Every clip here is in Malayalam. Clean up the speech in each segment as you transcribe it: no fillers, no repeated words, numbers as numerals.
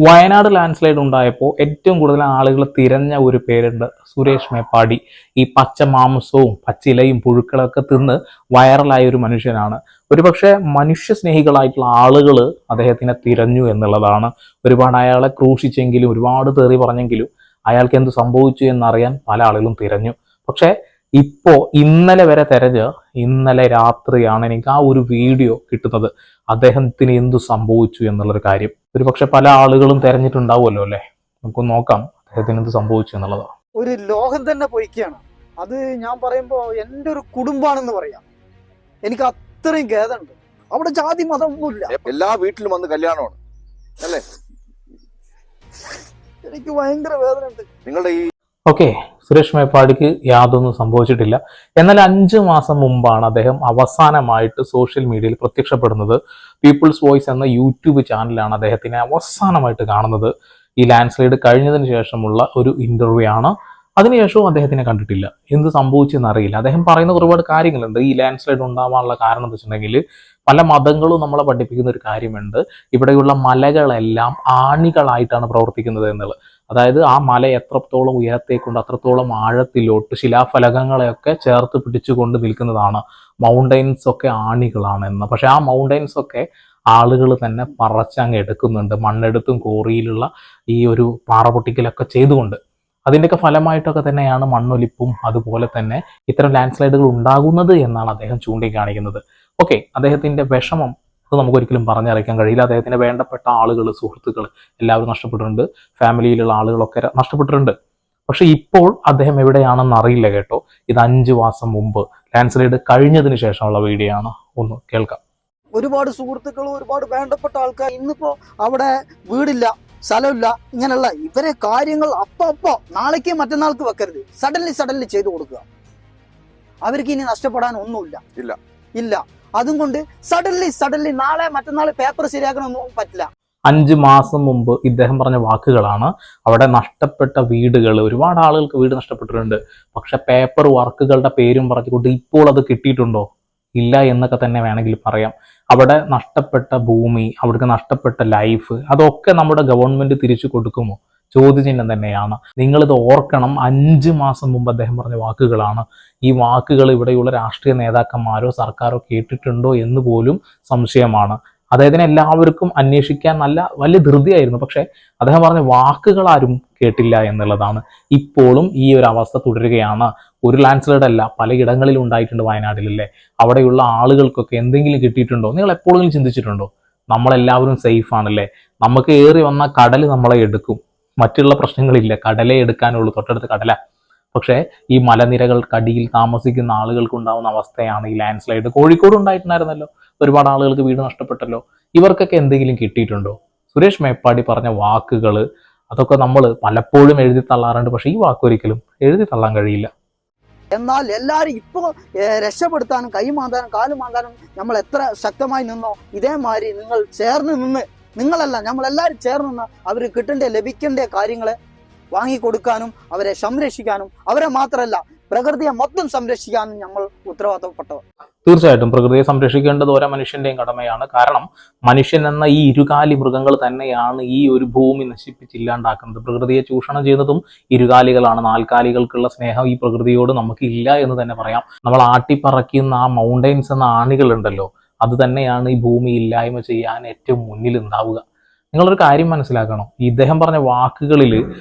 വയനാട് ലാൻഡ് സ്ലൈഡ് ഉണ്ടായപ്പോൾ ഏറ്റവും കൂടുതൽ ആളുകൾ തിരഞ്ഞ ഒരു പേരുണ്ട്, സുരേഷ് മേപ്പാടി. ഈ പച്ച മാംസവും പച്ചിലയും പുഴുക്കളൊക്കെ തിന്ന് വൈറലായ ഒരു മനുഷ്യനാണ്. ഒരുപക്ഷെ മനുഷ്യ സ്നേഹികളായിട്ടുള്ള ആളുകൾ അദ്ദേഹത്തിനെ തിരഞ്ഞു എന്നുള്ളതാണ്. ഒരുപാട് അയാളെ ക്രൂശിച്ചെങ്കിലും ഒരുപാട് തെറി പറഞ്ഞെങ്കിലും അയാൾക്ക് എന്ത് സംഭവിച്ചു എന്നറിയാൻ പല ആളുകളും തിരഞ്ഞു. പക്ഷെ ഇന്നലെ വരെ തെരഞ്ഞ് ഇന്നലെ രാത്രിയാണ് എനിക്ക് ആ ഒരു വീഡിയോ കിട്ടുന്നത്, അദ്ദേഹത്തിന് എന്തു സംഭവിച്ചു എന്നുള്ളൊരു കാര്യം. ഒരുപക്ഷെ പല ആളുകളും തെരഞ്ഞിട്ടുണ്ടാവുമല്ലോ അല്ലെ. നമുക്ക് നോക്കാം അദ്ദേഹത്തിന് എന്ത് സംഭവിച്ചു എന്നുള്ളത്. ഒരു ലോകം തന്നെ പൊയ്ക്കുകയാണ്. അത് ഞാൻ പറയുമ്പോ എൻ്റെ ഒരു കുടുംബാണെന്ന് പറയാം. എനിക്ക് അത്രയും ഖേദമുണ്ട്. അവിടെ ജാതി മതം ഒന്നുമില്ല, എല്ലാ വീട്ടിലും വന്ന് കല്യാണമാണ് അല്ലേ. എനിക്ക് ഭയങ്കര വേദനയുണ്ട്. നിങ്ങളുടെ ഈ ഓക്കെ, സുരേഷ് മേപ്പാടിക്ക് യാതൊന്നും സംഭവിച്ചിട്ടില്ല. എന്നാൽ 5 മാസം മുമ്പാണ് അദ്ദേഹം അവസാനമായിട്ട് സോഷ്യൽ മീഡിയയിൽ പ്രത്യക്ഷപ്പെടുന്നത്. പീപ്പിൾസ് വോയിസ് എന്ന യൂട്യൂബ് ചാനലാണ് അദ്ദേഹത്തിനെ അവസാനമായിട്ട് കാണുന്നത്. ഈ ലാൻഡ് സ്ലൈഡ് കഴിഞ്ഞതിന് ശേഷമുള്ള ഒരു ഇന്റർവ്യൂ ആണ്. അതിനുശേഷവും അദ്ദേഹത്തിനെ കണ്ടിട്ടില്ല. എന്ത് സംഭവിച്ചെന്ന് അറിയില്ല. അദ്ദേഹം പറയുന്ന ഒരുപാട് കാര്യങ്ങളുണ്ട്. ഈ ലാൻഡ് സ്ലൈഡ് ഉണ്ടാവാനുള്ള കാരണം എന്ന് വെച്ചിട്ടുണ്ടെങ്കിൽ പല മതങ്ങളും നമ്മളെ പഠിപ്പിക്കുന്ന ഒരു കാര്യമുണ്ട്, ഇവിടെയുള്ള മലകളെല്ലാം ആണികളായിട്ടാണ് പ്രവർത്തിക്കുന്നത് എന്നുള്ളത്. അതായത് ആ മല എത്രത്തോളം ഉയരത്തേക്കുണ്ട് അത്രത്തോളം ആഴത്തിലോട്ട് ശിലാഫലകങ്ങളെയൊക്കെ ചേർത്ത് പിടിച്ചുകൊണ്ട് നിൽക്കുന്നതാണ്. മൗണ്ടൈൻസ് ഒക്കെ ആണികളാണെന്ന്. പക്ഷെ ആ മൗണ്ടൈൻസ് ഒക്കെ ആളുകൾ തന്നെ പറച്ചങ്ങ് എടുക്കുന്നുണ്ട്, മണ്ണെടുത്തും കോറിയിലുള്ള ഈ ഒരു പാറ പൊട്ടിക്കലൊക്കെ ചെയ്തുകൊണ്ട്. അതിൻ്റെയൊക്കെ ഫലമായിട്ടൊക്കെ തന്നെയാണ് മണ്ണൊലിപ്പും അതുപോലെ തന്നെ ഇത്തരം ലാൻഡ് സ്ലൈഡുകൾ ഉണ്ടാകുന്നത് എന്നാണ് അദ്ദേഹം ചൂണ്ടിക്കാണിക്കുന്നത്. ഓക്കെ, അദ്ദേഹത്തിന്റെ വിഷമം അത് നമുക്കൊരിക്കലും പറഞ്ഞറിയിക്കാൻ കഴിയില്ല. അദ്ദേഹത്തിന് വേണ്ടപ്പെട്ട ആളുകൾ, സുഹൃത്തുക്കൾ എല്ലാവരും നഷ്ടപ്പെട്ടിട്ടുണ്ട്. ഫാമിലിയിലുള്ള ആളുകളൊക്കെ നഷ്ടപ്പെട്ടിട്ടുണ്ട്. പക്ഷെ ഇപ്പോൾ അദ്ദേഹം എവിടെയാണെന്ന് അറിയില്ല കേട്ടോ. ഇത് 5 മാസം മുമ്പ് ലാൻഡ് സ്ലൈഡ് കഴിഞ്ഞതിന് ശേഷമുള്ള വീഡിയോ ആണ്. ഒന്ന് കേൾക്കാം. ഒരുപാട് സുഹൃത്തുക്കളും ഒരുപാട് വേണ്ടപ്പെട്ട ആൾക്കാർ ഇന്നിപ്പോ അവിടെ വീടില്ല, സ്ഥലമില്ല, ഇങ്ങനെയുള്ള ഇവരെ കാര്യങ്ങൾ അപ്പൊ നാളേക്ക് മറ്റന്നാൾക്ക് വെക്കരുത്. സഡൻലി ചെയ്തു കൊടുക്കുക. അവർക്ക് ഇനി നഷ്ടപ്പെടാൻ ഒന്നുമില്ല. ഇല്ല അതും കൊണ്ട് സഡൻലി നാളെ മറ്റന്നാൾ പേപ്പർ ശരിയാക്കണമെന്നും പറ്റില്ല. 5 മാസം മുമ്പ് ഇദ്ദേഹം പറഞ്ഞ വാക്കുകളാണ്. അവിടെ നഷ്ടപ്പെട്ട വീടുകൾ, ഒരുപാട് ആളുകൾക്ക് വീട് നഷ്ടപ്പെട്ടിട്ടുണ്ട്. പക്ഷെ പേപ്പർ വർക്കുകളുടെ പേരും പറഞ്ഞുകൊണ്ട് ഇപ്പോൾ അത് കിട്ടിയിട്ടുണ്ടോ? ഇല്ല എന്നൊക്കെ തന്നെ വേണമെങ്കിൽ പറയാം. അവിടെ നഷ്ടപ്പെട്ട ഭൂമി, അവിടേക്ക് നഷ്ടപ്പെട്ട ലൈഫ്, അതൊക്കെ നമ്മുടെ ഗവൺമെന്റ് തിരിച്ചു കൊടുക്കുമോ? ചോദ്യചിഹ്നം തന്നെയാണ്. നിങ്ങളിത് ഓർക്കണം. 5 മാസം മുമ്പ് അദ്ദേഹം പറഞ്ഞ വാക്കുകളാണ്. ഈ വാക്കുകൾ ഇവിടെയുള്ള രാഷ്ട്രീയ നേതാക്കന്മാരോ സർക്കാരോ കേട്ടിട്ടുണ്ടോ എന്ന് പോലും സംശയമാണ്. അദ്ദേഹത്തിന് എല്ലാവർക്കും അന്വേഷിക്കാൻ വലിയ ധൃതിയായിരുന്നു. പക്ഷെ അദ്ദേഹം പറഞ്ഞ വാക്കുകൾ ആരും കേട്ടില്ല എന്നുള്ളതാണ്. ഇപ്പോഴും ഈ ഒരു അവസ്ഥ തുടരുകയാണ്. ഒരു ലാൻഡ് സ്ലൈഡ് അല്ല, പലയിടങ്ങളിലും ഉണ്ടായിട്ടുണ്ട് വയനാട്ടിലല്ലേ. അവിടെയുള്ള ആളുകൾക്കൊക്കെ എന്തെങ്കിലും കിട്ടിയിട്ടുണ്ടോ? നിങ്ങൾ എപ്പോഴെങ്കിലും ചിന്തിച്ചിട്ടുണ്ടോ? നമ്മളെല്ലാവരും സേഫ് ആണല്ലേ. നമുക്ക് ഏറി വന്ന കടൽ നമ്മളെ എടുക്കും, മറ്റുള്ള പ്രശ്നങ്ങളില്ല. കടലേ എടുക്കാനുള്ളൂ, തൊട്ടടുത്ത് കടല. പക്ഷേ ഈ മലനിരകൾക്കടിയിൽ താമസിക്കുന്ന ആളുകൾക്ക് ഉണ്ടാവുന്ന അവസ്ഥയാണ് ഈ ലാൻഡ് സ്ലൈഡ്. കോഴിക്കോട് ഉണ്ടായിട്ടുണ്ടായിരുന്നല്ലോ, ഒരുപാട് ആളുകൾക്ക് വീട് നഷ്ടപ്പെട്ടല്ലോ. ഇവർക്കൊക്കെ എന്തെങ്കിലും കിട്ടിയിട്ടുണ്ടോ? സുരേഷ് മേപ്പാടി പറഞ്ഞ വാക്കുകൾ അതൊക്കെ നമ്മൾ പലപ്പോഴും എഴുതി തള്ളാറുണ്ട്. പക്ഷെ ഈ വാക്കൊരിക്കലും എഴുതി തള്ളാൻ കഴിയില്ല. എന്നാൽ എല്ലാരും ഇപ്പൊ രക്ഷപ്പെടുത്താനും കൈ മാന്താനും കാല് മാന്താനും നമ്മൾ എത്ര ശക്തമായി നിന്നോ ഇതേമാതിരി നിങ്ങൾ ചേർന്ന് നിന്ന്, നിങ്ങളല്ല നമ്മളെല്ലാവരും ചേർന്ന് നിന്ന് അവർ കിട്ടേണ്ട ലഭിക്കേണ്ട കാര്യങ്ങളെ വാങ്ങിക്കൊടുക്കാനും അവരെ സംരക്ഷിക്കാനും, അവരെ മാത്രമല്ല പ്രകൃതിയെ മൊത്തം സംരക്ഷിക്കാനും നമ്മൾ ഉത്തരവാദിത്തപ്പെട്ടവർ. തീർച്ചയായിട്ടും പ്രകൃതിയെ സംരക്ഷിക്കേണ്ടത് ഓരോ മനുഷ്യന്റെയും കടമയാണ്. കാരണം മനുഷ്യൻ എന്ന ഈ ഇരുകാലി മൃഗങ്ങൾ തന്നെയാണ് ഈ ഒരു ഭൂമി നശിപ്പിച്ചില്ലാണ്ടാക്കുന്നത്. പ്രകൃതിയെ ചൂഷണം ചെയ്യുന്നതും ഇരുകാലികളാണ്. നാൽക്കാലികൾക്കുള്ള സ്നേഹം ഈ പ്രകൃതിയോട് നമുക്ക് ഇല്ല എന്ന് തന്നെ പറയാം. നമ്മൾ ആട്ടിപ്പറക്കുന്ന ആ മൗണ്ടൈൻസ് എന്ന ആണികൾ ഉണ്ടല്ലോ, അത് തന്നെയാണ് ഈ ഭൂമി ഇല്ലായ്മ ചെയ്യാൻ ഏറ്റവും മുന്നിൽ ഉണ്ടാവുക. നിങ്ങളൊരു കാര്യം മനസ്സിലാക്കണം. ഇദ്ദേഹം പറഞ്ഞ വാക്കുകളിൽ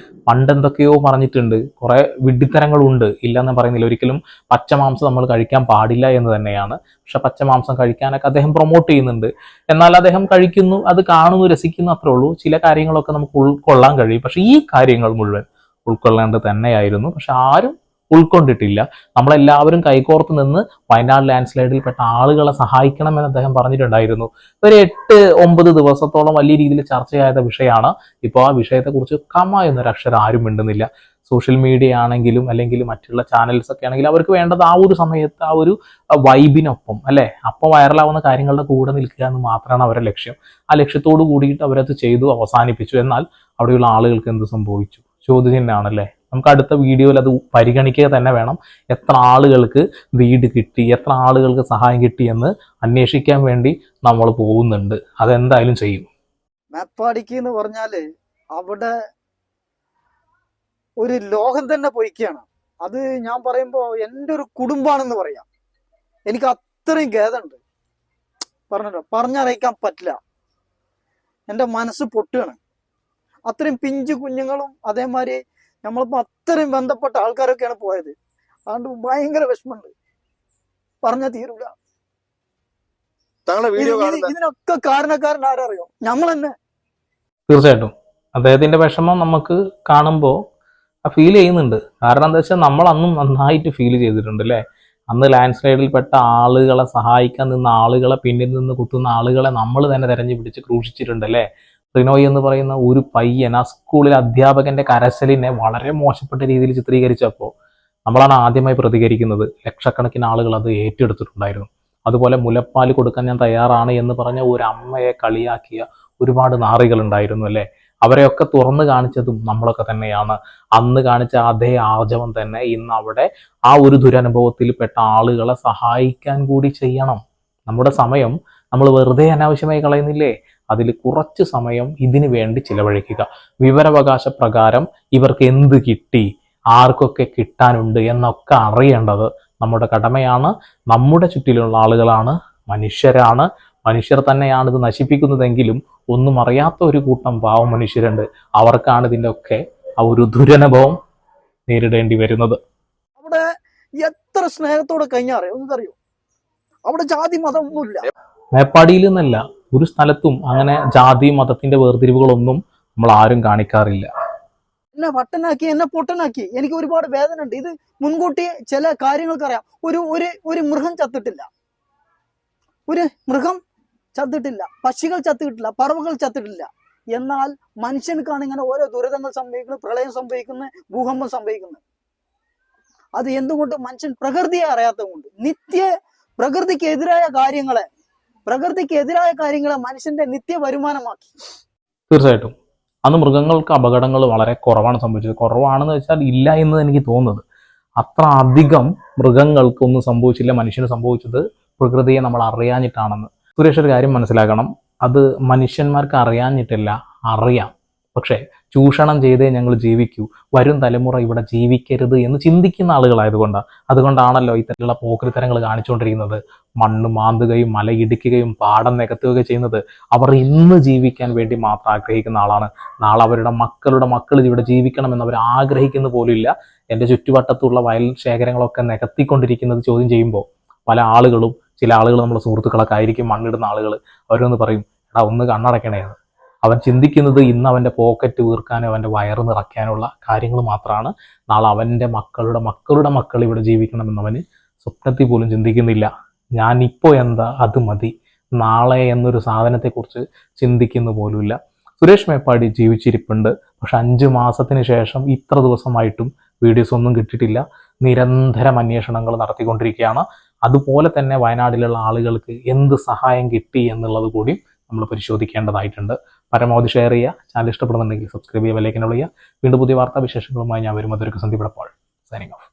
പണ്ടെന്തൊക്കെയോ പറഞ്ഞിട്ടുണ്ട്, കുറെ വിഡ്ഢിത്തരങ്ങളുണ്ട്, ഇല്ലെന്ന് പറയുന്നില്ല. ഒരിക്കലും പച്ചമാംസം നമ്മൾ കഴിക്കാൻ പാടില്ല എന്ന് തന്നെയാണ്. പക്ഷെ പച്ചമാംസം കഴിക്കാനൊക്കെ അദ്ദേഹം പ്രൊമോട്ട് ചെയ്യുന്നുണ്ട്. എന്നാൽ അദ്ദേഹം കഴിക്കുന്നു, അത് കാണുന്നു, രസിക്കുന്നു, അത്രേ ഉള്ളൂ. ചില കാര്യങ്ങളൊക്കെ നമുക്ക് ഉൾക്കൊള്ളാൻ കഴിയും. പക്ഷെ ഈ കാര്യങ്ങൾ മുഴുവൻ ഉൾക്കൊള്ളേണ്ടത് തന്നെയായിരുന്നു. പക്ഷെ ആരും ഉൾക്കൊണ്ടിട്ടില്ല. നമ്മളെല്ലാവരും കൈകോർത്ത് നിന്ന് വയനാട് ലാൻഡ് സ്ലൈഡിൽപ്പെട്ട ആളുകളെ സഹായിക്കണമെന്ന് അദ്ദേഹം പറഞ്ഞിട്ടുണ്ടായിരുന്നു. ഒരു 8-9 ദിവസത്തോളം വലിയ രീതിയിൽ ചർച്ചയായ വിഷയമാണ്. ഇപ്പോൾ ആ വിഷയത്തെക്കുറിച്ച് കമ എന്നൊരു അക്ഷരം ആരും മിണ്ടുന്നില്ല. സോഷ്യൽ മീഡിയ ആണെങ്കിലും അല്ലെങ്കിൽ മറ്റുള്ള ചാനൽസ് ഒക്കെ ആണെങ്കിലും അവർക്ക് വേണ്ടത് ആ ഒരു സമയത്ത് ആ ഒരു വൈബിനൊപ്പം അല്ലെ, അപ്പോൾ വൈറലാവുന്ന കാര്യങ്ങളുടെ കൂടെ നിൽക്കുക എന്ന് മാത്രമാണ് അവരുടെ ലക്ഷ്യം. ആ ലക്ഷ്യത്തോട് കൂടിയിട്ട് അവരത് ചെയ്തു, അവസാനിപ്പിച്ചു. എന്നാൽ അവിടെയുള്ള ആളുകൾക്ക് എന്ത് സംഭവിച്ചു? ചോദ്യചിഹ്നമാണല്ലേ. നമുക്ക് അടുത്ത വീഡിയോയിൽ അത് പരിഗണിക്കുക തന്നെ വേണം. എത്ര ആളുകൾക്ക് വീട് കിട്ടി, എത്ര ആളുകൾക്ക് സഹായം കിട്ടി എന്ന് അന്വേഷിക്കാൻ വേണ്ടി നമ്മൾ പോകുന്നുണ്ട്. അതെന്തായാലും ചെയ്യും. മേപ്പാടിക്ക് എന്ന് പറഞ്ഞാല് അവിടെ ഒരു ലോകം തന്നെ പൊയ്ക്കുകയാണ്. അത് ഞാൻ പറയുമ്പോ എൻ്റെ ഒരു കുടുംബാണെന്ന് പറയാം. എനിക്ക് അത്രയും ഖേദമുണ്ട്, പറഞ്ഞല്ലോ പറഞ്ഞറിയിക്കാൻ പറ്റില്ല. എൻ്റെ മനസ്സ് പൊട്ടുകയാണ്. അത്രയും പിഞ്ചു കുഞ്ഞുങ്ങളും അതേമാതിരി നമ്മളിപ്പോ അത്രയും ബന്ധപ്പെട്ട ആൾക്കാരൊക്കെയാണ് പോയത്. അതുകൊണ്ട് ഭയങ്കര വിഷമമുണ്ട്, പറഞ്ഞാൽ തീരൂല. താങ്കളുടെ വീഡിയോ കാണുന്ന ഇതിനൊക്കെ കാരണക്കാരൻ ആരറിയോ? നമ്മൾ തന്നെ. തീർച്ചയായിട്ടും അദ്ദേഹത്തിന്റെ വിഷമം നമുക്ക് കാണുമ്പോൾ ഫീൽ ചെയ്യുന്നുണ്ട്. കാരണം എന്താ വെച്ചാൽ നമ്മൾ അന്നും നന്നായിട്ട് ഫീൽ ചെയ്തിട്ടുണ്ട് അല്ലേ. അന്ന് ലാൻഡ് സ്ലൈഡിൽപ്പെട്ട ആളുകളെ സഹായിക്കാൻ നിന്ന ആളുകളെ, പിന്നിൽ നിന്ന് കുത്തുന്ന ആളുകളെ നമ്മൾ തന്നെ തെരഞ്ഞു പിടിച്ച് ക്രൂശിച്ചിട്ടുണ്ട് അല്ലേ. റിനോയ് എന്ന് പറയുന്ന ഒരു പയ്യൻ ആ സ്കൂളിലെ അധ്യാപകന്റെ കരച്ചിലിനെ വളരെ മോശപ്പെട്ട രീതിയിൽ ചിത്രീകരിച്ചപ്പോൾ നമ്മളാണ് ആദ്യമായി പ്രതികരിക്കുന്നത്. ലക്ഷക്കണക്കിന് ആളുകൾ അത് ഏറ്റെടുത്തിട്ടുണ്ടായിരുന്നു. അതുപോലെ മുലപ്പാൽ കൊടുക്കാൻ ഞാൻ തയ്യാറാണ് എന്ന് പറഞ്ഞ ഒരു അമ്മയെ കളിയാക്കിയ ഒരുപാട് നാറികൾ ഉണ്ടായിരുന്നു അല്ലേ. അവരെയൊക്കെ തുറന്നു കാണിച്ചതും നമ്മളൊക്കെ തന്നെയാണ്. അന്ന് കാണിച്ച അതേ ആർജവം തന്നെ ഇന്ന് അവിടെ ആ ഒരു ദുരനുഭവത്തിൽപ്പെട്ട ആളുകളെ സഹായിക്കാൻ കൂടി ചെയ്യണം. നമ്മുടെ സമയം നമ്മൾ വെറുതെ അനാവശ്യമായി കളയുന്നില്ലേ? അതിൽ കുറച്ച് സമയം ഇതിനു വേണ്ടി ചിലവഴിക്കുക. വിവരാവകാശ പ്രകാരം ഇവർക്ക് എന്ത് കിട്ടി, ആർക്കൊക്കെ കിട്ടാനുണ്ട് എന്നൊക്കെ അറിയേണ്ടത് നമ്മുടെ കടമയാണ്. നമ്മുടെ ചുറ്റിലുള്ള ആളുകളാണ്, മനുഷ്യരാണ്. മനുഷ്യർ തന്നെയാണ് ഇത് നശിപ്പിക്കുന്നതെങ്കിലും ഒന്നും അറിയാത്ത ഒരു കൂട്ടം പാവം മനുഷ്യരുണ്ട്. അവർക്കാണ് ഇതിൻ്റെ ഒക്കെ ആ ഒരു ദുരനുഭവം നേരിടേണ്ടി വരുന്നത്. അവിടെ എത്ര സ്നേഹത്തോടെ കഴിഞ്ഞാറിയോ ഒന്നറിയോ? അവിടെ ജാതി മതം ഒന്നുമില്ല. മേപ്പാടിയിൽ നിന്നല്ല ഒരു സ്ഥലത്തും അങ്ങനെ ജാതി മതത്തിന്റെ വേർതിരിവുകളൊന്നും നമ്മൾ ആരും കാണിക്കാറില്ല. എന്നെ വട്ടനാക്കി, എന്നെ പൊട്ടനാക്കി. എനിക്ക് ഒരുപാട് വേദന ഉണ്ട്. ഇത് മുൻകൂട്ടി ചില കാര്യങ്ങൾക്കറിയാം. ഒരു മൃഗം ചത്തിട്ടില്ല, ഒരു മൃഗം ചത്തിട്ടില്ല, പക്ഷികൾ ചത്തിട്ടില്ല, പറവകൾ ചത്തിട്ടില്ല. എന്നാൽ മനുഷ്യനക്കാണ് ഇങ്ങനെ ഓരോ ദുരിതങ്ങൾ സംഭവിക്കുന്നത്, പ്രളയം സംഭവിക്കുന്നത്, ഭൂകമ്പം സംഭവിക്കുന്നത്. അത് എന്തുകൊണ്ട്? മനുഷ്യൻ പ്രകൃതിയെ അറിയാത്തത് കൊണ്ട്. പ്രകൃതിക്കെതിരായ കാര്യങ്ങളെ മനുഷ്യന്റെ നിത്യ വരുമാനമാക്കി. തീർച്ചയായിട്ടും അന്ന് മൃഗങ്ങൾക്ക് അപകടങ്ങൾ വളരെ കുറവാണ് സംഭവിച്ചത്. കുറവാണെന്ന് വെച്ചാൽ ഇല്ല എന്ന് എനിക്ക് തോന്നുന്നത്. അത്ര അധികം മൃഗങ്ങൾക്കൊന്നും സംഭവിച്ചില്ല. മനുഷ്യന് സംഭവിച്ചത് പ്രകൃതിയെ നമ്മൾ അറിയാഞ്ഞിട്ടാണെന്ന്. സുരേഷ് ഒരു കാര്യം മനസ്സിലാക്കണം, അത് മനുഷ്യന്മാർക്ക് അറിയാഞ്ഞിട്ടില്ല, അറിയാം. പക്ഷേ ചൂഷണം ചെയ്തേ ഞങ്ങൾ ജീവിക്കൂ, വരും തലമുറ ഇവിടെ ജീവിക്കരുത് എന്ന് ചിന്തിക്കുന്ന ആളുകളായതുകൊണ്ടാണ്. അതുകൊണ്ടാണല്ലോ ഇത്തരത്തിലുള്ള പോക്രിത്തരങ്ങൾ കാണിച്ചുകൊണ്ടിരിക്കുന്നത്. മണ്ണ് മാന്തുകയും മലയിടിക്കുകയും പാടം നികത്തുകയൊക്കെ ചെയ്യുന്നത്. അവർ ഇന്ന് ജീവിക്കാൻ വേണ്ടി മാത്രം ആഗ്രഹിക്കുന്ന ആളാണ്. നാളെ അവരുടെ മക്കൾ ഇവിടെ ജീവിക്കണമെന്ന് അവർ ആഗ്രഹിക്കുന്ന പോലുമില്ല. എൻ്റെ ചുറ്റുവട്ടത്തുള്ള വയൽ ശേഖരങ്ങളൊക്കെ നികത്തിക്കൊണ്ടിരിക്കുന്നത് ചോദ്യം ചെയ്യുമ്പോൾ ചില ആളുകൾ നമ്മളെ സുഹൃത്തുക്കളൊക്കെ ആയിരിക്കും, മണ്ണിടുന്ന ആളുകൾ, അവരൊന്ന് പറയും, എടാ ഒന്ന് കണ്ണടക്കണേന്ന്. അവൻ ചിന്തിക്കുന്നത് ഇന്ന് അവൻ്റെ പോക്കറ്റ് വീർക്കാനോ അവൻ്റെ വയറ് നിറയ്ക്കാനുള്ള കാര്യങ്ങൾ മാത്രമാണ്. നാളെ അവൻ്റെ മക്കളുടെ മക്കൾ ഇവിടെ ജീവിക്കണമെന്ന് അവന് സ്വപ്നത്തിൽ പോലും ചിന്തിക്കുന്നില്ല. ഞാനിപ്പോൾ എന്താ അത് മതി, നാളെ എന്നൊരു സാധനത്തെക്കുറിച്ച് ചിന്തിക്കുന്ന പോലുമില്ല. സുരേഷ് മേപ്പാടി ജീവിച്ചിരിപ്പുണ്ട്. പക്ഷെ 5 മാസത്തിന് ശേഷം ഇത്ര ദിവസമായിട്ടും വീഡിയോസ് ഒന്നും കിട്ടിയിട്ടില്ല. നിരന്തരം അന്വേഷണങ്ങൾ നടത്തിക്കൊണ്ടിരിക്കുകയാണ്. അതുപോലെ തന്നെ വയനാട്ടിലുള്ള ആളുകൾക്ക് എന്ത് സഹായം കിട്ടി എന്നുള്ളത് കൂടി നമ്മൾ പരിശോധിക്കേണ്ടതായിട്ടുണ്ട്. പരമാവധി ഷെയർ ചെയ്യുക. ചാനൽ ഇഷ്ടപ്പെടുന്നുണ്ടെങ്കിൽ സബ്സ്ക്രൈബ് ചെയ്യുക, ബെല്ലൈക്കൻ വിളിക്കുക. വീണ്ടും പുതിയ വാർത്താ വിശേഷങ്ങളുമായി ഞാൻ വരും. അതൊരു സന്ദീപ് എടപ്പാൾ, സൈനിങ് ഓഫ്.